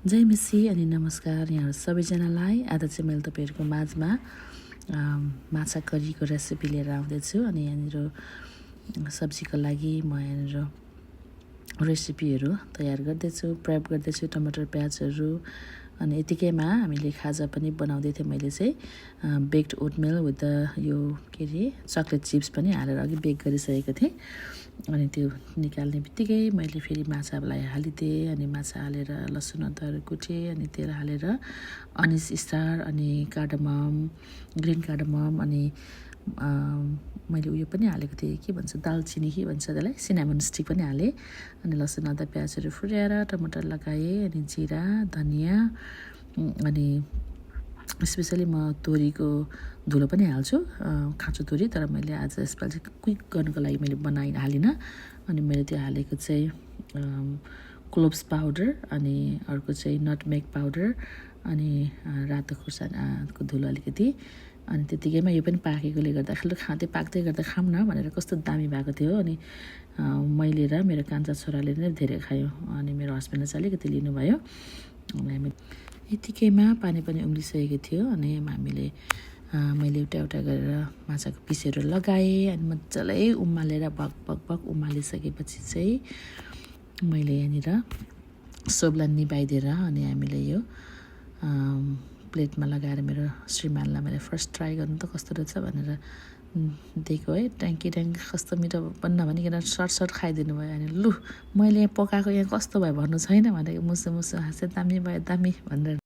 जय मिसी अनि नमस्कार यहाँहरू सबैजनालाई। आज चाहिँ मैले तपाईँहरूको माझमा माछा करीको रेसिपी लिएर आउँदैछु। अनि यहाँनिर सब्जीको लागि म यहाँनिर रेसिपीहरू तयार गर्दैछु, प्रेप गर्दैछु, टमाटर प्याजहरू। अनि यतिकैमा हामीले खाजा पनि बनाउँदै थिएँ। मैले चाहिँ बेक्ड ओटमिल विथ यो के अरे चक्लेट चिप्स पनि हालेर अघि बेक गरिसकेको थिएँ। अनि त्यो निकाल्ने बित्तिकै मैले फेरि माछालाई हालिदिएँ। अनि माछा हालेर लसुन अदुवा कुटेँ, अनि तेल हालेर अनिस स्टार अनि कार्डमम, ग्रिन कार्डमम, अनि मैले उयो पनि हालेको थिएँ, के भन्छ दालचिनी के भन्छ त्यसलाई, सिनामन स्टिक पनि हालेँ। अनि लसुन अदुवा प्याजहरू फुटाएर टमाटर लगाएँ, अनि जिरा धनियाँ, अनि स्पेसली म तोरीको धुलो पनि हाल्छु, खाँचो तोरी। तर मैले आज यसपालि चाहिँ क्विक गर्नको लागि मैले हालिनँ। अनि मैले त्यो हालेको चाहिँ क्लोभ्स पाउडर, अनि अर्को चाहिँ नटमेग पाउडर, अनि रातो खुर्सानीको धुलो अलिकति। अनि त्यतिकैमा यो पनि पाकेकोले गर्दा खाँदै पाक्दै गर्दा खाऊँ न भनेर कस्तो दामी भएको थियो। अनि मैले र मेरो कान्छा छोराले नै धेरै खायो, अनि मेरो हस्बेन्डले चाहिँ अलिकति लिनुभयो। अनि हामी यतिकैमा पानी पनि उम्लिसकेको थियो। अनि हामीले मैले एउटा गरेर माछाको पिसहरू लगाएँ। अनि मजाले उमालेर भक उमालिसकेपछि चाहिँ मैले यहाँनिर सोबलाई निभाइदिएर अनि हामीले यो प्लेटमा लगाएर मेरो श्रीमानलाई मैले फर्स्ट ट्राई गर्नु त कस्तो रहेछ भनेर दिएको है। ट्याङ्की कस्तो मिठो पनि नभनिकन सर्ट खाइदिनु भयो। अनि लु मैले यहाँ पकाएको यहाँ कस्तो भयो भन्नु छैन भनेको मुसु हाँसे दामी भयो दामी भनेर